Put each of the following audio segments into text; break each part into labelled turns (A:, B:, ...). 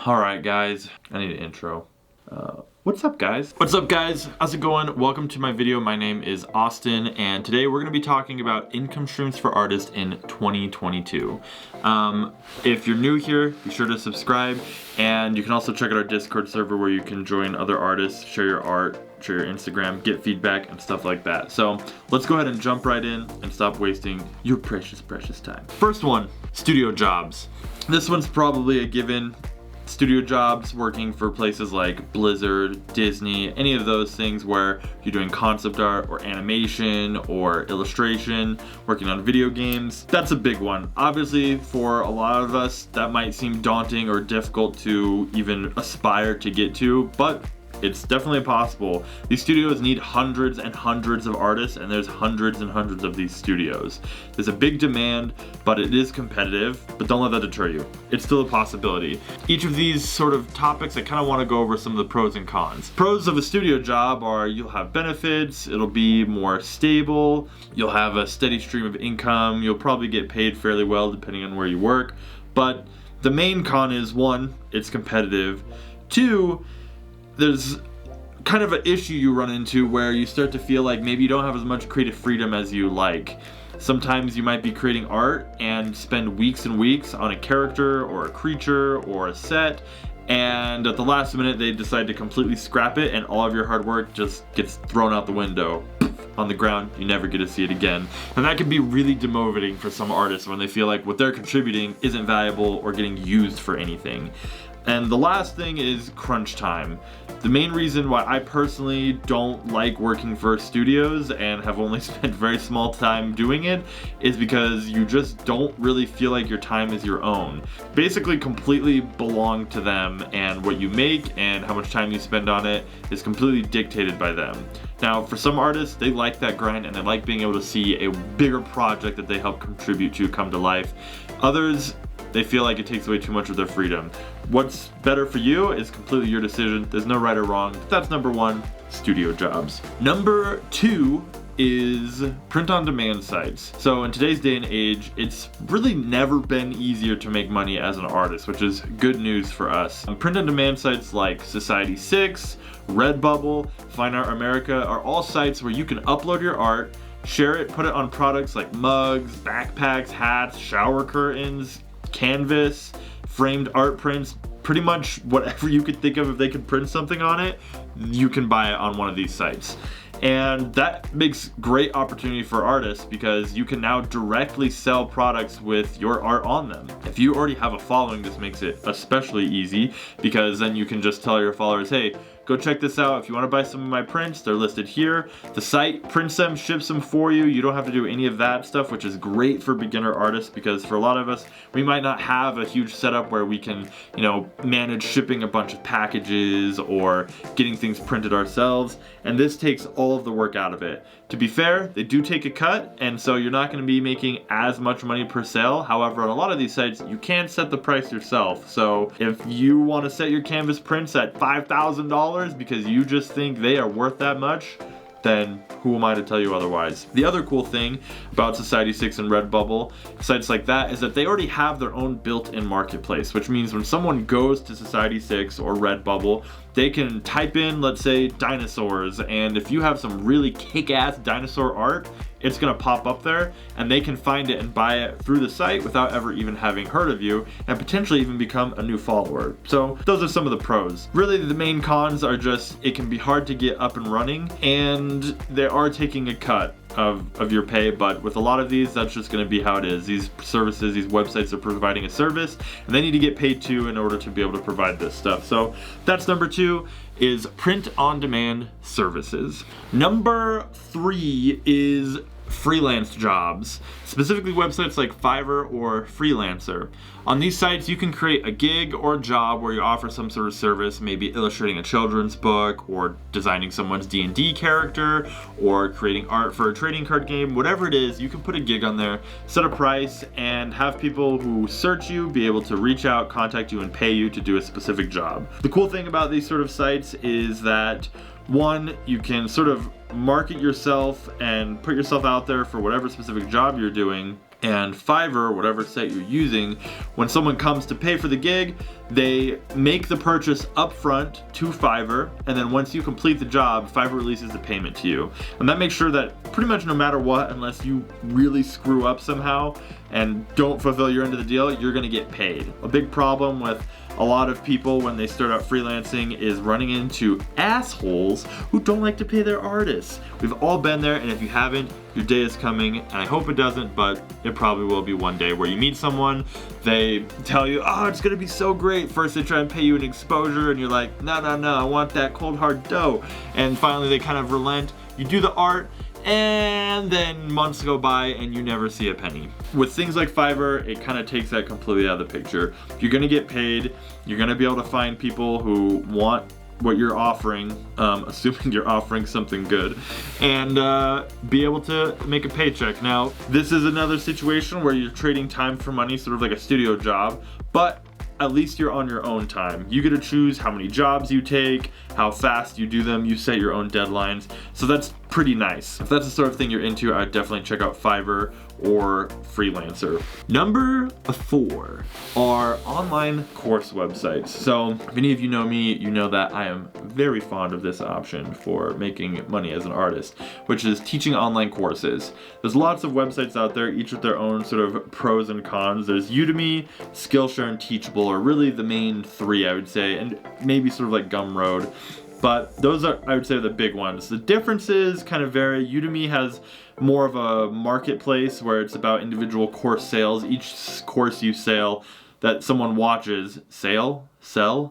A: Alright guys, I need an intro. What's up guys? What's up guys? How's it going? Welcome to my video. My name is Austin and today we're going to be talking about income streams for artists in 2022. If you're new here, be sure to subscribe, and you can also check out our Discord server where you can join other artists, share your art, share your Instagram, get feedback and stuff like that. So let's go ahead and jump right in and stop wasting your precious time. First one, studio jobs. This one's probably a given. Studio jobs, working for places like Blizzard, Disney, any of those things where you're doing concept art or animation or illustration, working on video games. That's a big one. Obviously, for a lot of us, that might seem daunting or difficult to even aspire to get to, but it's definitely possible. These studios need hundreds and hundreds of artists, and there's hundreds and hundreds of these studios. There's a big demand, but it is competitive, but don't let that deter you. It's still a possibility. Each of these sort of topics, I kind of want to go over some of the pros and cons. Pros of a studio job are you'll have benefits, it'll be more stable, you'll have a steady stream of income, you'll probably get paid fairly well depending on where you work, but the main con is, one, it's competitive. Two, there's kind of an issue you run into where you start to feel like maybe you don't have as much creative freedom as you like. Sometimes you might be creating art and spend weeks and weeks on a character or a creature or a set, and at the last minute they decide to completely scrap it and all of your hard work just gets thrown out the window on the ground. You never get to see it again. And that can be really demotivating for some artists when they feel like what they're contributing isn't valuable or getting used for anything. And the last thing is crunch time. The main reason why I personally don't like working for studios and have only spent very small time doing it is because you just don't really feel like your time is your own. Basically completely belong to them, and what you make and how much time you spend on it is completely dictated by them. Now, for some artists, they like that grind and they like being able to see a bigger project that they help contribute to come to life. Others, they feel like it takes away too much of their freedom. What's better for you is completely your decision. There's no right or wrong. That's number one, studio jobs. Number two is print-on-demand sites. So in today's day and age, it's really never been easier to make money as an artist, which is good news for us. Print-on-demand sites like Society6, Redbubble, Fine Art America are all sites where you can upload your art, share it, put it on products like mugs, backpacks, hats, shower curtains, canvas, framed art prints, pretty much whatever you could think of. If they could print something on it, you can buy it on one of these sites. And that makes great opportunity for artists because you can now directly sell products with your art on them. If you already have a following, this makes it especially easy because then you can just tell your followers, hey, go check this out. If you want to buy some of my prints, they're listed here. The site prints them, ships them for you. You don't have to do any of that stuff, which is great for beginner artists because for a lot of us, we might not have a huge setup where we can, manage shipping a bunch of packages or getting things printed ourselves. And this takes all of the work out of it. To be fair, they do take a cut, and so you're not going to be making as much money per sale. However, on a lot of these sites, you can set the price yourself. So if you want to set your canvas prints at $5,000 because you just think they are worth that much, then who am I to tell you otherwise? The other cool thing about Society6 and Redbubble, sites like that, is that they already have their own built-in marketplace, which means when someone goes to Society6 or Redbubble, they can type in, let's say, dinosaurs, and if you have some really kick-ass dinosaur art, it's gonna pop up there and they can find it and buy it through the site without ever even having heard of you and potentially even become a new follower. So those are some of the pros. Really, the main cons are just it can be hard to get up and running and they are taking a cut of your pay, but with a lot of these, that's just going to be how it is. These services, these websites are providing a service and they need to get paid too in order to be able to provide this stuff. So that's number two, is print-on-demand services. Number three is freelance jobs, specifically websites like Fiverr or Freelancer. On these sites, you can create a gig or a job where you offer some sort of service, maybe illustrating a children's book or designing someone's D&D character or creating art for a trading card game. Whatever it is, you can put a gig on there, set a price, and have people who search you be able to reach out, contact you, and pay you to do a specific job. The cool thing about these sort of sites is that, one, you can sort of market yourself and put yourself out there for whatever specific job you're doing And Fiverr, whatever site you're using, when someone comes to pay for the gig, they make the purchase upfront to Fiverr, and then once you complete the job, Fiverr releases the payment to you. And that makes sure that pretty much no matter what, unless you really screw up somehow and don't fulfill your end of the deal, you're gonna get paid. A big problem with a lot of people when they start out freelancing is running into assholes who don't like to pay their artists. We've all been there, and if you haven't, your day is coming, and I hope it doesn't, but it probably will be one day, where you meet someone, they tell you, oh, it's gonna be so great. First they try and pay you an exposure, and you're like, no, I want that cold hard dough. And finally they kind of relent, you do the art, and then months go by and you never see a penny. With things like Fiverr, it kind of takes that completely out of the picture. You're gonna get paid, you're gonna be able to find people who want what you're offering, assuming you're offering something good, and be able to make a paycheck. Now, this is another situation where you're trading time for money, sort of like a studio job, but at least you're on your own time. You get to choose how many jobs you take, how fast you do them, you set your own deadlines, so that's pretty nice. If that's the sort of thing you're into, I'd definitely check out Fiverr or Freelancer. Number 4 are online course websites. So if any of you know me, you know that I am very fond of this option for making money as an artist, which is teaching online courses. There's lots of websites out there, each with their own sort of pros and cons. There's Udemy, Skillshare, and Teachable are really the main 3, I would say, and maybe sort of like Gumroad. But those are, I would say, the big ones. The differences kind of vary. Udemy has more of a marketplace where it's about individual course sales. Each course you sell that someone watches, sell?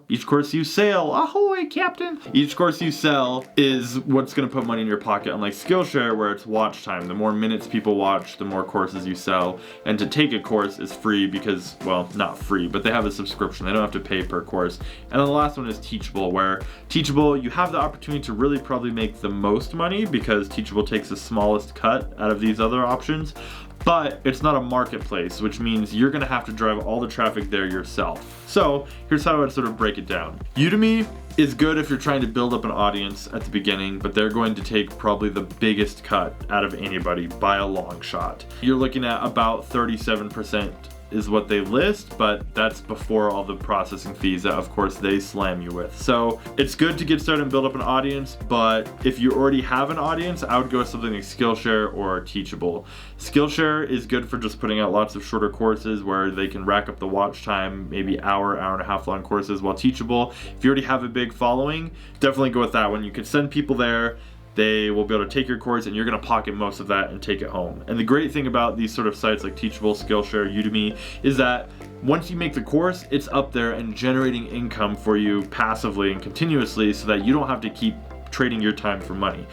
A: Each course you sell, ahoy, Captain! Each course you sell is what's gonna put money in your pocket, unlike Skillshare, where it's watch time. The more minutes people watch, the more courses you sell. And to take a course is free because, well, not free, but they have a subscription. They don't have to pay per course. And then the last one is Teachable, where Teachable, you have the opportunity to really probably make the most money because Teachable takes the smallest cut out of these other options. But it's not a marketplace, which means you're gonna have to drive all the traffic there yourself. So here's how I would sort of break it down. Udemy is good if you're trying to build up an audience at the beginning, but they're going to take probably the biggest cut out of anybody by a long shot. You're looking at about 37% is what they list, but that's before all the processing fees that of course they slam you with. So it's good to get started and build up an audience, but if you already have an audience, I would go with something like Skillshare or Teachable. Skillshare is good for just putting out lots of shorter courses where they can rack up the watch time, maybe hour and a half long courses, while Teachable, if you already have a big following, definitely go with that one. You can send people there, they will be able to take your course and you're gonna pocket most of that and take it home. And the great thing about these sort of sites like Teachable, Skillshare, Udemy is that once you make the course, it's up there and generating income for you passively and continuously so that you don't have to keep trading your time for money,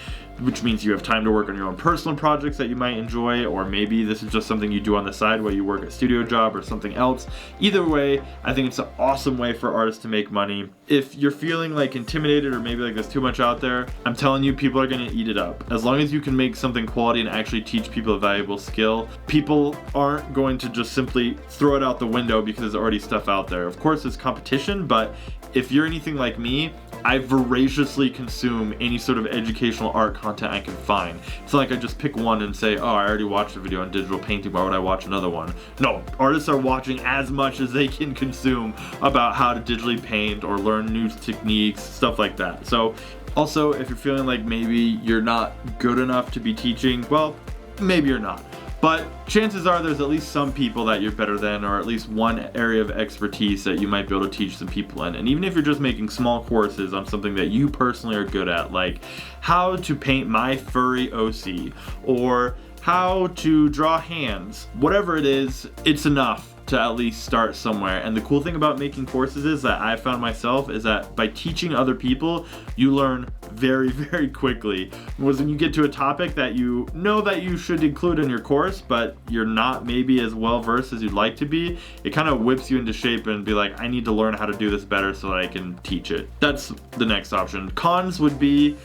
A: which means you have time to work on your own personal projects that you might enjoy, or maybe this is just something you do on the side while you work a studio job or something else. Either way, I think it's an awesome way for artists to make money. If you're feeling like intimidated or maybe like there's too much out there, I'm telling you, people are gonna eat it up. As long as you can make something quality and actually teach people a valuable skill, people aren't going to just simply throw it out the window because there's already stuff out there. Of course, there's competition, but if you're anything like me, I voraciously consume any sort of educational art content I can find. It's not like I just pick one and say, oh, I already watched a video on digital painting, why would I watch another one? No, artists are watching as much as they can consume about how to digitally paint or learn new techniques, stuff like that. So also, if you're feeling like maybe you're not good enough to be teaching, well, maybe you're not. But chances are there's at least some people that you're better than, or at least one area of expertise that you might be able to teach some people in. And even if you're just making small courses on something that you personally are good at, like how to paint my furry OC, or how to draw hands, whatever it is, it's enough to at least start somewhere. And the cool thing about making courses is that I found myself is that by teaching other people, you learn very, very quickly. Because when you get to a topic that you know that you should include in your course, but you're not maybe as well versed as you'd like to be, it kind of whips you into shape and be like, I need to learn how to do this better so that I can teach it. That's the next option. Cons would be,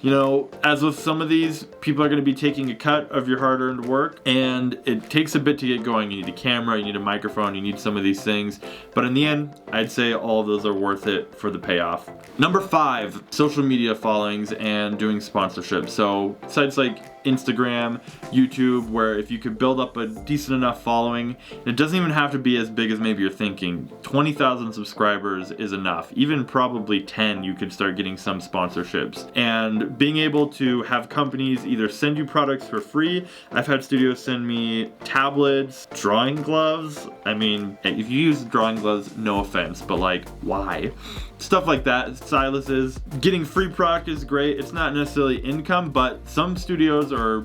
A: you know, as with some of these, people are going to be taking a cut of your hard-earned work, and it takes a bit to get going. You need a camera, you need a microphone, you need some of these things. But in the end, I'd say all of those are worth it for the payoff. Number 5, social media followings and doing sponsorships. So sites like Instagram, YouTube, where if you could build up a decent enough following, it doesn't even have to be as big as maybe you're thinking. 20,000 subscribers is enough. Even probably 10, you could start getting some sponsorships. And being able to have companies either send you products for free. I've had studios send me tablets, drawing gloves. I mean, if you use drawing gloves, no offense, but like, why? Stuff like that, styluses. Getting free product is great. It's not necessarily income, but some studios or,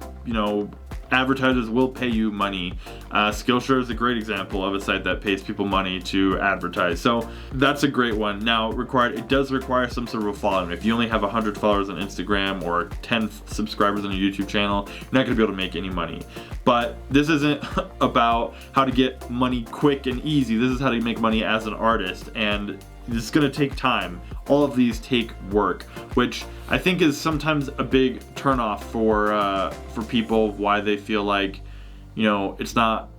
A: advertisers will pay you money. Skillshare is a great example of a site that pays people money to advertise. So that's a great one. Now, it does require some sort of a following. If you only have 100 followers on Instagram or 10 subscribers on a YouTube channel, you're not gonna be able to make any money. But this isn't about how to get money quick and easy. This is how to make money as an artist, and this is gonna take time. All of these take work, which I think is sometimes a big turnoff for people, why they feel like, it's not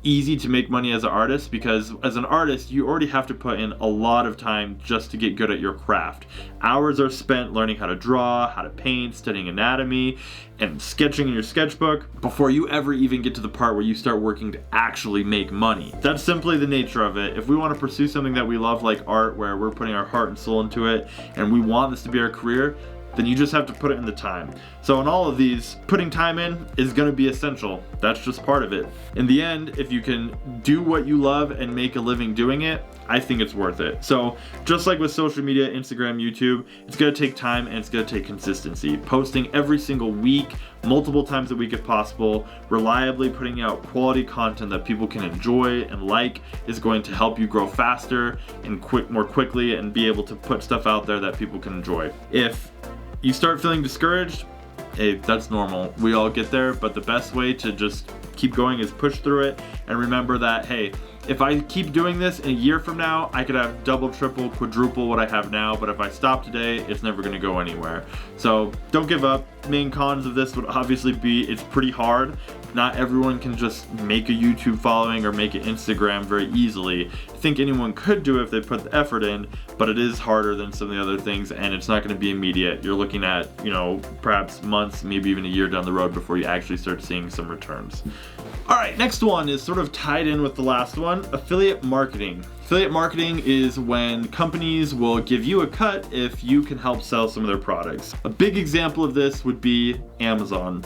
A: easy to make money as an artist, because as an artist, you already have to put in a lot of time just to get good at your craft. Hours are spent learning how to draw, how to paint, studying anatomy, and sketching in your sketchbook before you ever even get to the part where you start working to actually make money. That's simply the nature of it. If we want to pursue something that we love, like art, where we're putting our heart and soul into it, and we want this to be our career, then you just have to put it in the time. So in all of these, putting time in is gonna be essential. That's just part of it. In the end, if you can do what you love and make a living doing it, I think it's worth it. So just like with social media, Instagram, YouTube, it's gonna take time and it's gonna take consistency. Posting every single week, multiple times a week if possible, reliably putting out quality content that people can enjoy and like is going to help you grow faster and more quickly and be able to put stuff out there that people can enjoy. If you start feeling discouraged, hey, that's normal. We all get there, but the best way to just keep going is push through it and remember that, hey, if I keep doing this in a year from now, I could have double, triple, quadruple what I have now, but if I stop today, it's never gonna go anywhere. So don't give up. Main cons of this would obviously be it's pretty hard. Not everyone can just make a YouTube following or make an Instagram very easily. I think anyone could do it if they put the effort in, but it is harder than some of the other things, and it's not gonna be immediate. You're looking at, perhaps months, maybe even a year down the road before you actually start seeing some returns. All right, next one is sort of tied in with the last one, affiliate marketing. Affiliate marketing is when companies will give you a cut if you can help sell some of their products. A big example of this would be Amazon.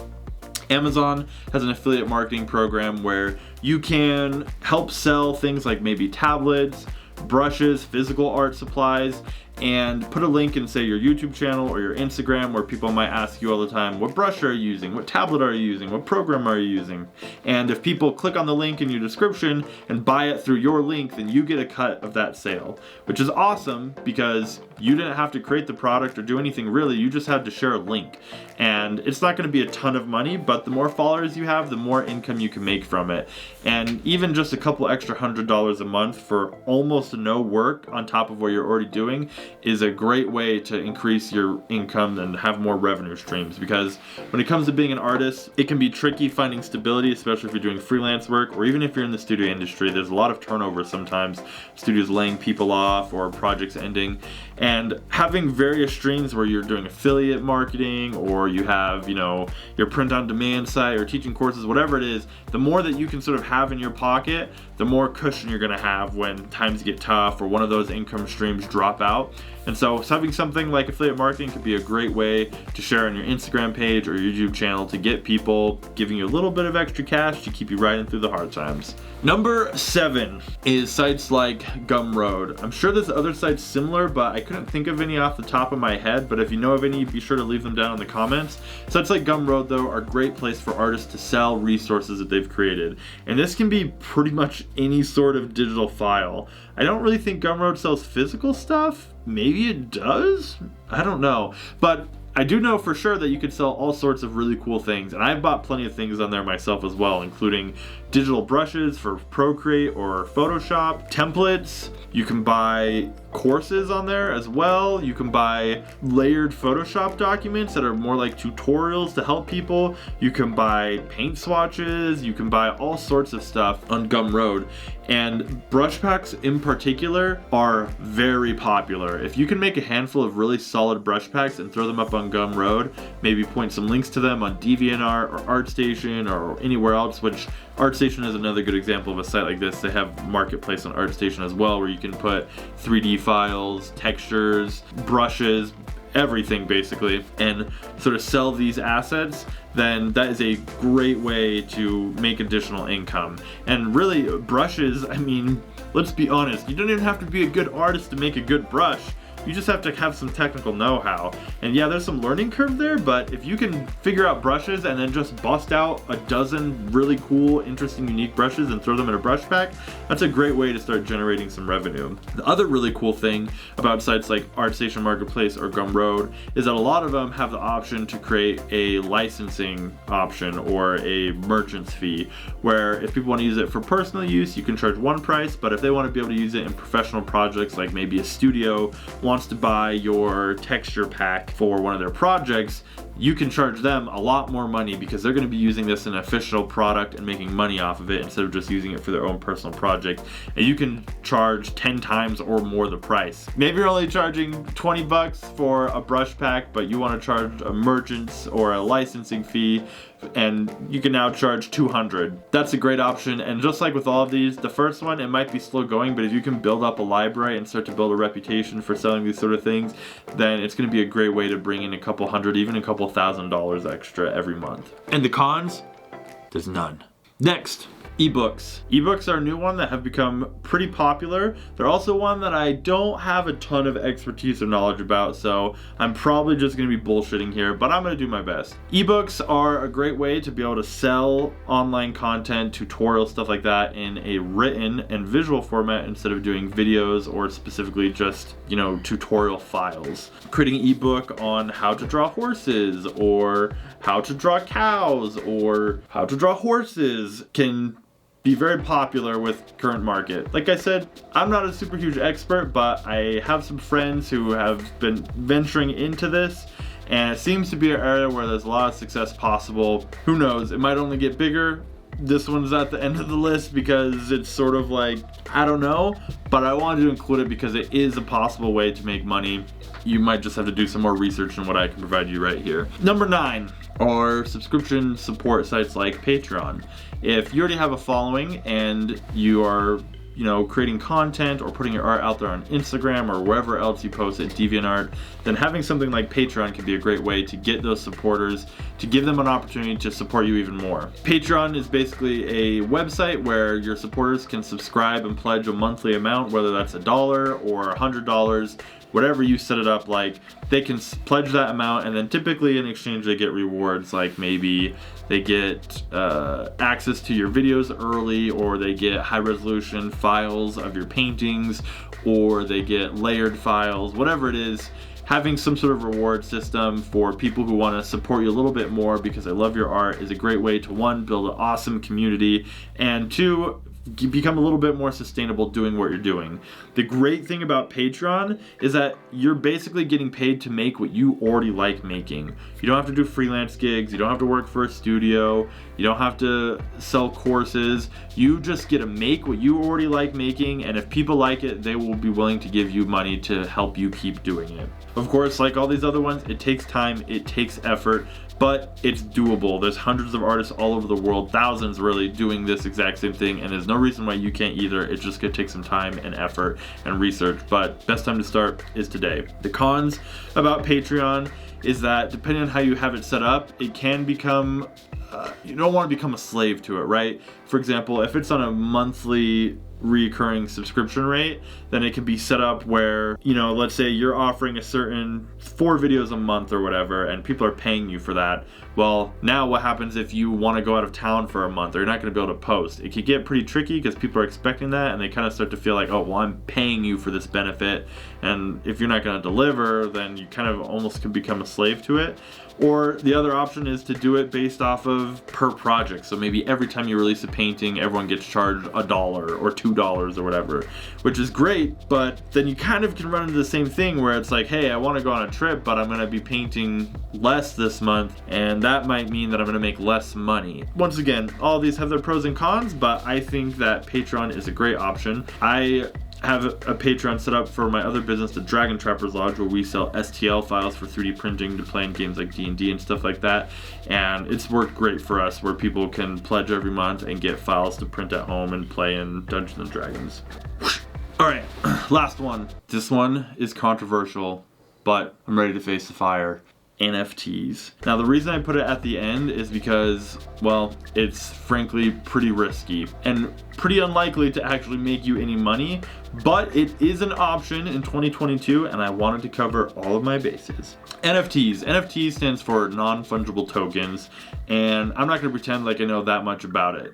A: Amazon has an affiliate marketing program where you can help sell things like maybe tablets, brushes, physical art supplies, and put a link in, say, your YouTube channel or your Instagram, where people might ask you all the time, what brush are you using? What tablet are you using? What program are you using? And if people click on the link in your description and buy it through your link, then you get a cut of that sale, which is awesome because you didn't have to create the product or do anything really. You just had to share a link. And it's not going to be a ton of money, but the more followers you have, the more income you can make from it. And even just a couple extra $100 a month for almost no work on top of what you're already doing is a great way to increase your income and have more revenue streams. Because when it comes to being an artist, it can be tricky finding stability, especially if you're doing freelance work, or even if you're in the studio industry. There's a lot of turnover sometimes, studios laying people off or projects ending. And having various streams where you're doing affiliate marketing, or you have, your print-on-demand site, or teaching courses, whatever it is, the more that you can sort of have in your pocket, the more cushion you're gonna have when times get tough or one of those income streams drop out. And so having something like affiliate marketing could be a great way to share on your Instagram page or YouTube channel to get people giving you a little bit of extra cash to keep you riding through the hard times. Number 7 is sites like Gumroad. I'm sure there's other sites similar, but I couldn't think of any off the top of my head, but if you know of any, be sure to leave them down in the comments. Sites like Gumroad, though, are a great place for artists to sell resources that they've created. And this can be pretty much any sort of digital file. I don't really think Gumroad sells physical stuff. Maybe it does? I don't know. But I do know for sure that you could sell all sorts of really cool things, and I've bought plenty of things on there myself as well, including digital brushes for Procreate or Photoshop, templates. You can buy courses on there as well. You can buy layered Photoshop documents that are more like tutorials to help people. You can buy paint swatches. You can buy all sorts of stuff on Gumroad. And brush packs in particular are very popular. If you can make a handful of really solid brush packs and throw them up on Gumroad, maybe point some links to them on DeviantArt or ArtStation or anywhere else, which ArtStation is another good example of a site like this. They have Marketplace on ArtStation as well, where you can put 3D files, textures, brushes, everything basically, and sort of sell these assets, then that is a great way to make additional income. And really, brushes, I mean, let's be honest, you don't even have to be a good artist to make a good brush. You just have to have some technical know-how. And yeah, there's some learning curve there, but if you can figure out brushes and then just bust out a dozen really cool, interesting, unique brushes and throw them in a brush pack, that's a great way to start generating some revenue. The other really cool thing about sites like ArtStation Marketplace or Gumroad is that a lot of them have the option to create a licensing option or a merchant's fee, where if people want to use it for personal use, you can charge one price, but if they want to be able to use it in professional projects, like maybe a studio wants to buy your texture pack for one of their projects, you can charge them a lot more money because they're going to be using this in an official product and making money off of it instead of just using it for their own personal project. And you can charge 10 times or more the price. Maybe you're only charging 20 bucks for a brush pack, but you want to charge a merchant's or a licensing fee, and you can now charge 200. That's a great option. And just like with all of these, the first one, it might be slow going, but if you can build up a library and start to build a reputation for selling these sort of things, then it's going to be a great way to bring in a couple hundred, even a couple $1,000 extra every month. And the cons? There's none. Next, ebooks. Ebooks are a new one that have become pretty popular. They're also one that I don't have a ton of expertise or knowledge about, so I'm probably just going to be bullshitting here, but I'm going to do my best. Ebooks are a great way to be able to sell online content, tutorials, stuff like that in a written and visual format instead of doing videos or specifically just, you know, tutorial files. Creating an ebook on how to draw horses or how to draw cows or how to draw horses can be very popular with current market. Like I said, I'm not a super huge expert, but I have some friends who have been venturing into this, and it seems to be an area where there's a lot of success possible. Who knows, it might only get bigger. This one's at the end of the list because it's sort of like, I don't know, but I wanted to include it because it is a possible way to make money. You might just have to do some more research on what I can provide you right here. Number 9 are subscription support sites like Patreon. If you already have a following and you are, you know, creating content or putting your art out there on Instagram or wherever else you post at DeviantArt, then having something like Patreon can be a great way to get those supporters, to give them an opportunity to support you even more. Patreon is basically a website where your supporters can subscribe and pledge a monthly amount, whether that's $1 or $100, whatever you set it up like. They can pledge that amount, and then typically in exchange they get rewards, like maybe they get access to your videos early, or they get high resolution files of your paintings, or they get layered files, whatever it is. Having some sort of reward system for people who want to support you a little bit more because they love your art is a great way to, one, build an awesome community, and two, become a little bit more sustainable doing what you're doing. The great thing about Patreon is that you're basically getting paid to make what you already like making. You don't have to do freelance gigs, you don't have to work for a studio, you don't have to sell courses. You just get to make what you already like making, and if people like it, they will be willing to give you money to help you keep doing it. Of course, like all these other ones, it takes time, it takes effort, but it's doable. There's hundreds of artists all over the world, thousands really, doing this exact same thing, and there's no reason why you can't either. It's just gonna take some time and effort and research, but best time to start is today. The cons about Patreon is that depending on how you have it set up, it can become, you don't want to become a slave to it, right? For example, if it's on a monthly recurring subscription rate, then it can be set up where, you know, let's say you're offering a certain 4 videos a month or whatever, and people are paying you for that. Well, now what happens if you want to go out of town for a month, or you're not going to be able to post? It could get pretty tricky because people are expecting that, and they kind of start to feel like, oh, well, I'm paying you for this benefit, and if you're not going to deliver, then you kind of almost can become a slave to it. Or the other option is to do it based off of per project. So maybe every time you release a painting, everyone gets charged $1 or $2 or whatever, which is great, but then you kind of can run into the same thing where it's like, hey, I want to go on a trip, but I'm going to be painting less this month, and that might mean that I'm going to make less money. Once again, all of these have their pros and cons, but I think that Patreon is a great option. I have a Patreon set up for my other business, the Dragon Trappers Lodge, where we sell STL files for 3D printing to play in games like D&D and stuff like that. And it's worked great for us, where people can pledge every month and get files to print at home and play in Dungeons and Dragons. All right, last one. This one is controversial, but I'm ready to face the fire. NFTs. Now, the reason I put it at the end is because, well, it's frankly pretty risky and pretty unlikely to actually make you any money, but it is an option in 2022, and I wanted to cover all of my bases. NFTs. NFT stands for non-fungible tokens, and I'm not going to pretend like I know that much about it.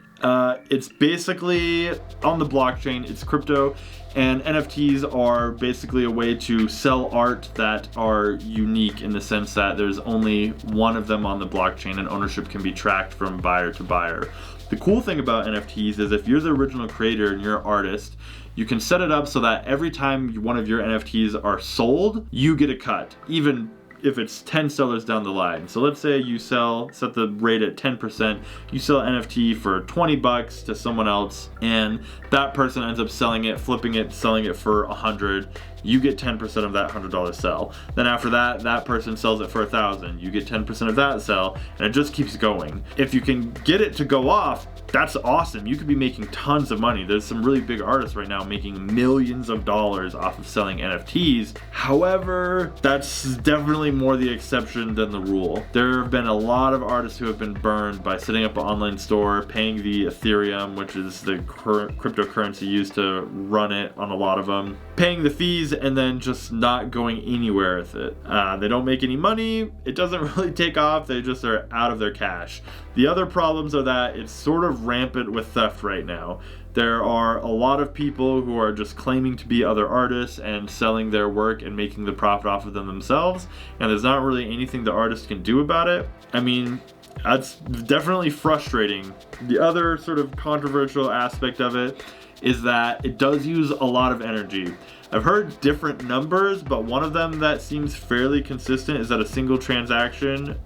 A: It's basically on the blockchain, it's crypto, and NFTs are basically a way to sell art that are unique in the sense that there's only one of them on the blockchain, and ownership can be tracked from buyer to buyer. The cool thing about NFTs is if you're the original creator and you're an artist, you can set it up so that every time one of your NFTs are sold, you get a cut, even if it's 10 sellers down the line. So let's say you set the rate at 10%, you sell an NFT for $20 to someone else, and that person ends up selling it, flipping it, selling it for $100. You get 10% of that $100 sell. Then after that, that person sells it for $1,000. You get 10% of that sell, and it just keeps going. If you can get it to go off, that's awesome. You could be making tons of money. There's some really big artists right now making millions of dollars off of selling NFTs. However, that's definitely more the exception than the rule. There have been a lot of artists who have been burned by setting up an online store, paying the Ethereum, which is the cryptocurrency used to run it on a lot of them, paying the fees, and then just not going anywhere with it. They don't make any money. It doesn't really take off. They just are out of their cash. The other problems are that it's sort of rampant with theft right now. There are a lot of people who are just claiming to be other artists and selling their work and making the profit off of them themselves, and there's not really anything the artist can do about it. I mean, that's definitely frustrating. The other sort of controversial aspect of it is that it does use a lot of energy. I've heard different numbers, but one of them that seems fairly consistent is that a single transaction for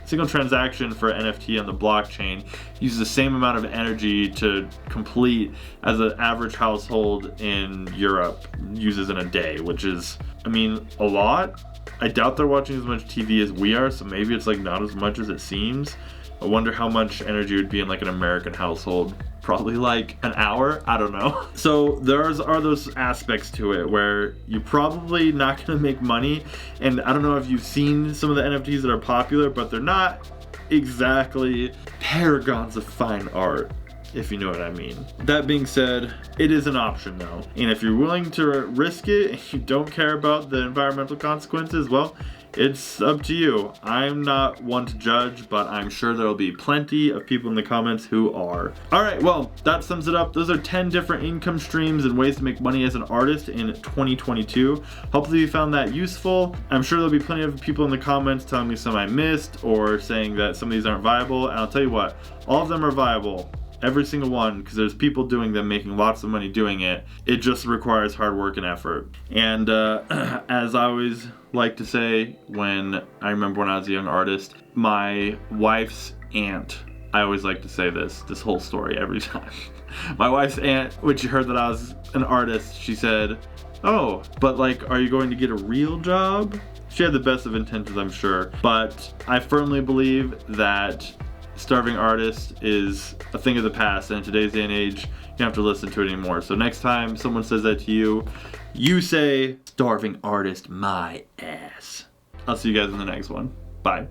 A: NFT on the blockchain uses the same amount of energy to complete as an average household in Europe uses in a day, which is, I mean, a lot. I doubt they're watching as much TV as we are, so maybe it's like not as much as it seems. I wonder how much energy would be in like an American household. Probably like an hour, I don't know. So are those aspects to it where you're probably not gonna make money. And I don't know if you've seen some of the NFTs that are popular, but they're not exactly paragons of fine art, if you know what I mean. That being said, it is an option though. And if you're willing to risk it and you don't care about the environmental consequences, well, it's up to you. I'm not one to judge, but I'm sure there'll be plenty of people in the comments who are. All right, well, that sums it up. Those are 10 different income streams and ways to make money as an artist in 2022. Hopefully you found that useful. I'm sure there'll be plenty of people in the comments telling me some I missed or saying that some of these aren't viable. And I'll tell you what, all of them are viable. Every single one, because there's people doing them, making lots of money doing it. It just requires hard work and effort. And as I always like to say, I remember when I was a young artist, my wife's aunt, I always like to say this whole story every time. My wife's aunt, when she heard that I was an artist, she said, "Oh, but like, are you going to get a real job?" She had the best of intentions, I'm sure. But I firmly believe that starving artist is a thing of the past, and in today's day and age, you don't have to listen to it anymore. So next time someone says that to you, you say, "Starving artist, my ass." I'll see you guys in the next one. Bye.